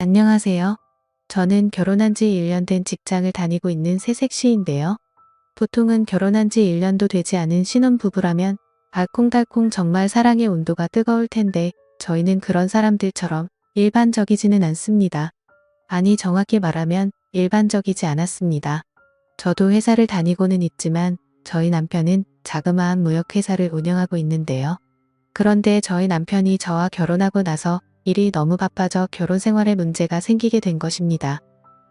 안녕하세요. 저는 결혼한 지 1년 된 직장을 다니고 있는 새색시인데요. 보통은 결혼한 지 1년도 되지 않은 신혼부부라면 알콩달콩 정말 사랑의 온도가 뜨거울 텐데 저희는 그런 사람들처럼 일반적이지는 않습니다. 아니 정확히 말하면 일반적이지 않았습니다. 저도 회사를 다니고는 있지만 저희 남편은 자그마한 무역회사를 운영하고 있는데요. 그런데 저희 남편이 저와 결혼하고 나서 일이 너무 바빠져 결혼 생활에 문제가 생기게 된 것입니다.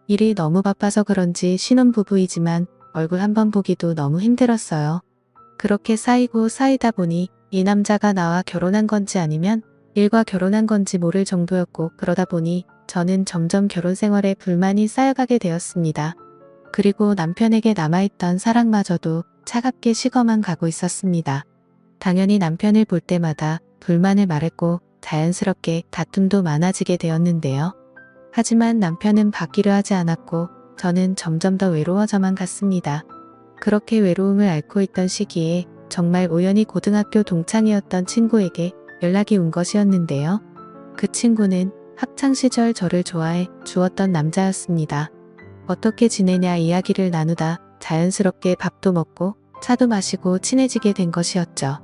일이 너무 바빠서 그런지 신혼부부이지만 얼굴 한번 보기도 너무 힘들었어요. 그렇게 쌓이고 쌓이다 보니 이 남자가 나와 결혼한 건지 아니면 일과 결혼한 건지 모를 정도였고, 그러다 보니 저는 점점 결혼 생활에 불만이 쌓여가게 되었습니다. 그리고 남편에게 남아있던 사랑마저도 차갑게 식어만 가고 있었습니다. 당연히 남편을 볼 때마다 불만을 말했고 자연스럽게 다툼도 많아지게 되었는데요. 하지만 남편은 바뀌려 하지 않았고 저는 점점 더 외로워져만 갔습니다. 그렇게 외로움을 앓고 있던 시기에 정말 우연히 고등학교 동창이었던 친구에게 연락이 온 것이었는데요. 그 친구는 학창시절 저를 좋아해 주었던 남자였습니다. 어떻게 지내냐 이야기를 나누다 자연스럽게 밥도 먹고 차도 마시고 친해지게 된 것이었죠.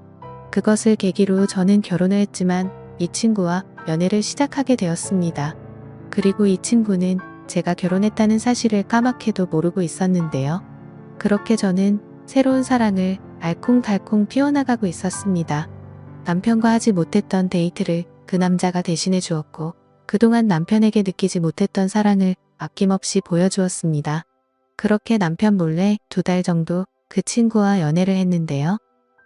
그것을 계기로 저는 결혼을 했지만 이 친구와 연애를 시작하게 되었습니다. 그리고 이 친구는 제가 결혼했다는 사실을 까맣게도 모르고 있었는데요. 그렇게 저는 새로운 사랑을 알콩달콩 피워나가고 있었습니다. 남편과 하지 못했던 데이트를 그 남자가 대신해 주었고, 그동안 남편에게 느끼지 못했던 사랑을 아낌없이 보여주었습니다. 그렇게 남편 몰래 2달 정도 그 친구와 연애를 했는데요.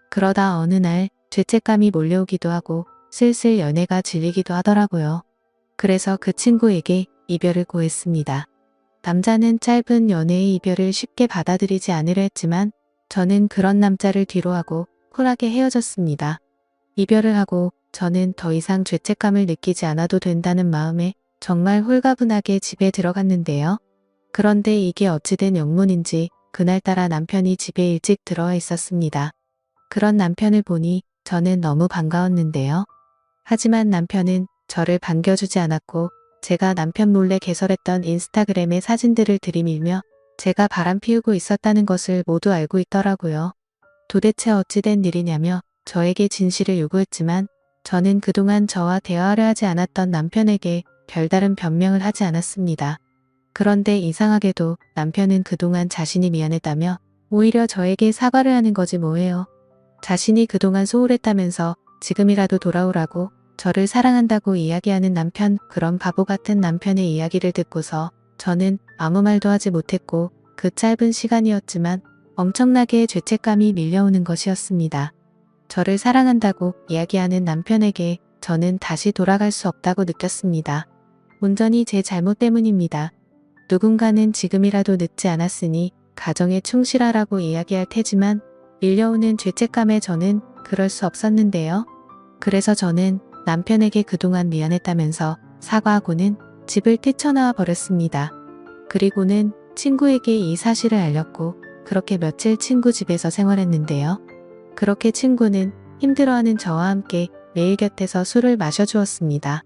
그러다 어느 날 죄책감이 몰려오기도 하고 슬슬 연애가 질리기도 하더라고요. 그래서 그 친구에게 이별을 고했습니다. 남자는 짧은 연애의 이별을 쉽게 받아들이지 않으려 했지만 저는 그런 남자를 뒤로하고 쿨하게 헤어졌습니다. 이별을 하고 저는 더 이상 죄책감을 느끼지 않아도 된다는 마음에 정말 홀가분하게 집에 들어갔는데요. 그런데 이게 어찌된 영문인지 그날따라 남편이 집에 일찍 들어와 있었습니다. 그런 남편을 보니 저는 너무 반가웠는데요. 하지만 남편은 저를 반겨주지 않았고 제가 남편 몰래 개설했던 인스타그램의 사진들을 들이밀며 제가 바람 피우고 있었다는 것을 모두 알고 있더라고요. 도대체 어찌된 일이냐며 저에게 진실을 요구했지만 저는 그동안 저와 대화를 하지 않았던 남편에게 별다른 변명을 하지 않았습니다. 그런데 이상하게도 남편은 그동안 자신이 미안했다며 오히려 저에게 사과를 하는 거지 뭐예요. 자신이 그동안 소홀했다면서 지금이라도 돌아오라고 저를 사랑한다고 이야기하는 남편, 그런 바보 같은 남편의 이야기를 듣고서 저는 아무 말도 하지 못했고 그 짧은 시간이었지만 엄청나게 죄책감이 밀려오는 것이었습니다. 저를 사랑한다고 이야기하는 남편에게 저는 다시 돌아갈 수 없다고 느꼈습니다. 온전히 제 잘못 때문입니다. 누군가는 지금이라도 늦지 않았으니 가정에 충실하라고 이야기할 테지만 밀려오는 죄책감에 저는 그럴 수 없었는데요. 그래서 저는 남편에게 그동안 미안했다면서 사과하고는 집을 뛰쳐나와 버렸습니다. 그리고는 친구에게 이 사실을 알렸고 그렇게 며칠 친구 집에서 생활했는데요. 그렇게 친구는 힘들어하는 저와 함께 매일 곁에서 술을 마셔주었습니다.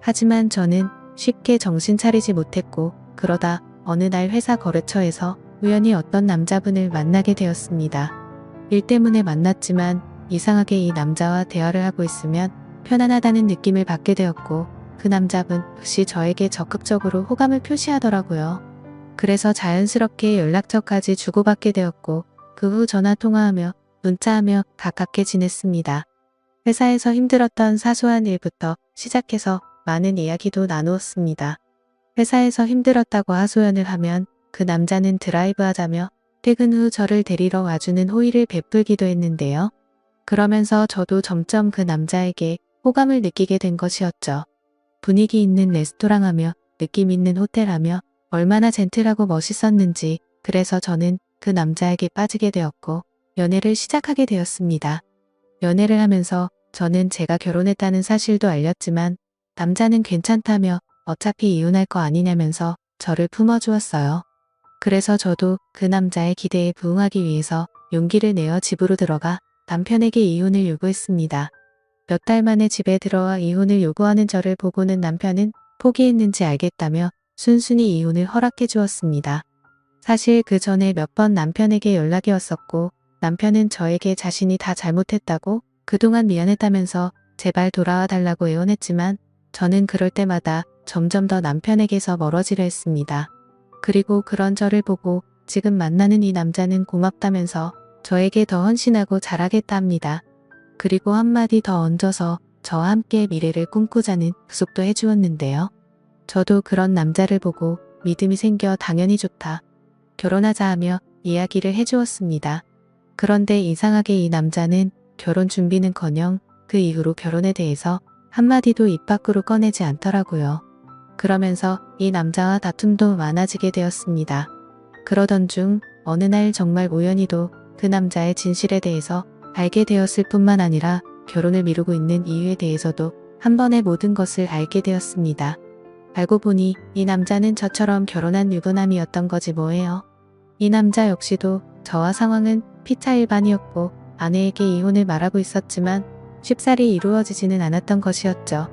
하지만 저는 쉽게 정신 차리지 못했고 그러다 어느 날 회사 거래처에서 우연히 어떤 남자분을 만나게 되었습니다. 일 때문에 만났지만 이상하게 이 남자와 대화를 하고 있으면 편안하다는 느낌을 받게 되었고 그 남자분 역시 저에게 적극적으로 호감을 표시하더라고요. 그래서 자연스럽게 연락처까지 주고받게 되었고 그 후 전화통화하며 문자하며 가깝게 지냈습니다. 회사에서 힘들었던 사소한 일부터 시작해서 많은 이야기도 나누었습니다. 회사에서 힘들었다고 하소연을 하면 그 남자는 드라이브 하자며 퇴근 후 저를 데리러 와주는 호의를 베풀기도 했는데요. 그러면서 저도 점점 그 남자에게 호감을 느끼게 된 것이었죠. 분위기 있는 레스토랑하며 느낌 있는 호텔하며 얼마나 젠틀하고 멋있었는지, 그래서 저는 그 남자에게 빠지게 되었고 연애를 시작하게 되었습니다. 연애를 하면서 저는 제가 결혼했다는 사실도 알렸지만 남자는 괜찮다며 어차피 이혼할 거 아니냐면서 저를 품어주었어요. 그래서 저도 그 남자의 기대에 부응하기 위해서 용기를 내어 집으로 들어가 남편에게 이혼을 요구했습니다. 몇 달 만에 집에 들어와 이혼을 요구하는 저를 보고는 남편은 포기했는지 알겠다며 순순히 이혼을 허락해 주었습니다. 사실 그 전에 몇 번 남편에게 연락이 왔었고 남편은 저에게 자신이 다 잘못했다고 그동안 미안했다면서 제발 돌아와 달라고 애원했지만 저는 그럴 때마다 점점 더 남편에게서 멀어지려 했습니다. 그리고 그런 저를 보고 지금 만나는 이 남자는 고맙다면서 저에게 더 헌신하고 잘하겠다 합니다. 그리고 한마디 더 얹어서 저와 함께 미래를 꿈꾸자는 약속도 해주었는데요. 저도 그런 남자를 보고 믿음이 생겨 당연히 좋다. 결혼하자 하며 이야기를 해주었습니다. 그런데 이상하게 이 남자는 결혼 준비는커녕 그 이후로 결혼에 대해서 한마디도 입 밖으로 꺼내지 않더라고요. 그러면서 이 남자와 다툼도 많아지게 되었습니다. 그러던 중 어느 날 정말 우연히도 그 남자의 진실에 대해서 알게 되었을 뿐만 아니라 결혼을 미루고 있는 이유에 대해서도 한 번에 모든 것을 알게 되었습니다. 알고 보니 이 남자는 저처럼 결혼한 유부남이었던 거지 뭐예요. 이 남자 역시도 저와 상황은 피차 일반이었고 아내에게 이혼을 말하고 있었지만 쉽사리 이루어지지는 않았던 것이었죠.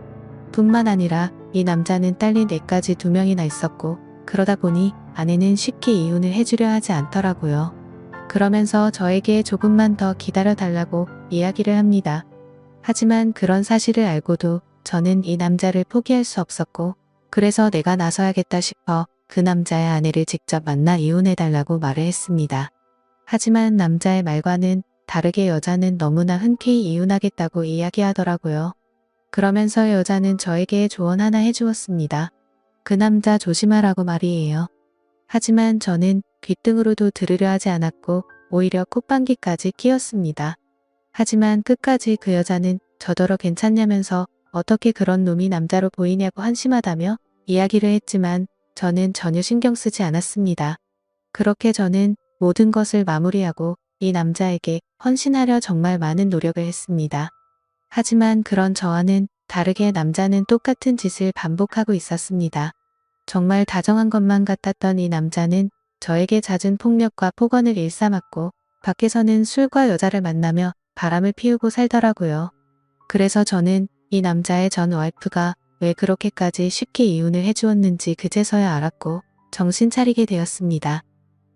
뿐만 아니라 이 남자는 딸린 애까지 2명이나 있었고 그러다 보니 아내는 쉽게 이혼을 해주려 하지 않더라고요. 그러면서 저에게 조금만 더 기다려달라고 이야기를 합니다. 하지만 그런 사실을 알고도 저는 이 남자를 포기할 수 없었고 그래서 내가 나서야겠다 싶어 그 남자의 아내를 직접 만나 이혼해달라고 말을 했습니다. 하지만 남자의 말과는 다르게 여자는 너무나 흔쾌히 이혼하겠다고 이야기하더라고요. 그러면서 여자는 저에게 조언 하나 해주었습니다. 그 남자 조심하라고 말이에요. 하지만 저는 귓등으로도 들으려 하지 않았고 오히려 콧방귀까지 뀌었습니다. 하지만 끝까지 그 여자는 저더러 괜찮냐면서 어떻게 그런 놈이 남자로 보이냐고 한심하다며 이야기를 했지만 저는 전혀 신경 쓰지 않았습니다. 그렇게 저는 모든 것을 마무리하고 이 남자에게 헌신하려 정말 많은 노력을 했습니다. 하지만 그런 저와는 다르게 남자는 똑같은 짓을 반복하고 있었습니다. 정말 다정한 것만 같았던 이 남자는 저에게 잦은 폭력과 폭언을 일삼았고 밖에서는 술과 여자를 만나며 바람을 피우고 살더라고요. 그래서 저는 이 남자의 전 와이프가 왜 그렇게까지 쉽게 이혼을 해주었는지 그제서야 알았고 정신 차리게 되었습니다.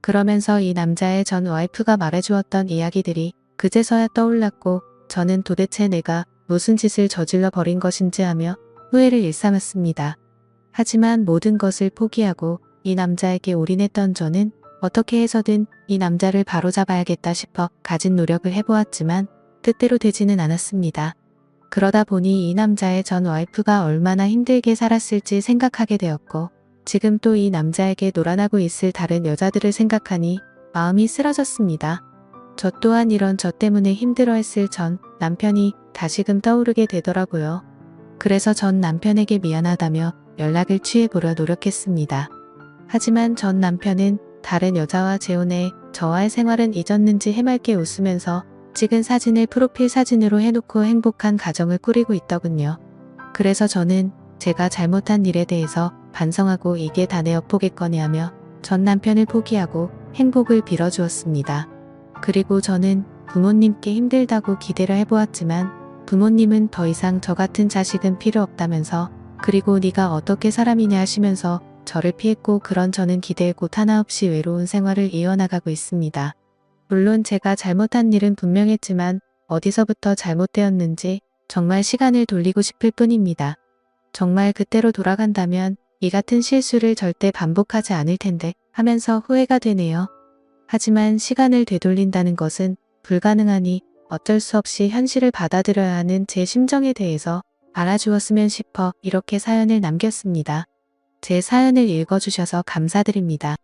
그러면서 이 남자의 전 와이프가 말해주었던 이야기들이 그제서야 떠올랐고 저는 도대체 내가 무슨 짓을 저질러 버린 것인지 하며 후회를 일삼았습니다. 하지만 모든 것을 포기하고 이 남자에게 올인했던 저는 어떻게 해서든 이 남자를 바로잡아야겠다 싶어 가진 노력을 해보았지만 뜻대로 되지는 않았습니다. 그러다 보니 이 남자의 전 와이프가 얼마나 힘들게 살았을지 생각하게 되었고 지금 또 이 남자에게 놀아나고 있을 다른 여자들을 생각하니 마음이 쓰러졌습니다. 저 또한 이런 저 때문에 힘들어했을 전 남편이 다시금 떠오르게 되더라고요. 그래서 전 남편에게 미안하다며 연락을 취해보려 노력했습니다. 하지만 전 남편은 다른 여자와 재혼해 저와의 생활은 잊었는지 해맑게 웃으면서 찍은 사진을 프로필 사진으로 해놓고 행복한 가정을 꾸리고 있더군요. 그래서 저는 제가 잘못한 일에 대해서 반성하고 이게 다 내 업보겠거니 하며 전 남편을 포기하고 행복을 빌어주었습니다. 그리고 저는 부모님께 힘들다고 기대를 해보았지만 부모님은 더 이상 저 같은 자식은 필요 없다면서 그리고 네가 어떻게 사람이냐 하시면서 저를 피했고 그런 저는 기대에 곳 하나 없이 외로운 생활을 이어나가고 있습니다. 물론 제가 잘못한 일은 분명했지만 어디서부터 잘못되었는지 정말 시간을 돌리고 싶을 뿐입니다. 정말 그때로 돌아간다면 이 같은 실수를 절대 반복하지 않을 텐데 하면서 후회가 되네요. 하지만 시간을 되돌린다는 것은 불가능하니 어쩔 수 없이 현실을 받아들여야 하는 제 심정에 대해서 알아주었으면 싶어 이렇게 사연을 남겼습니다. 제 사연을 읽어주셔서 감사드립니다.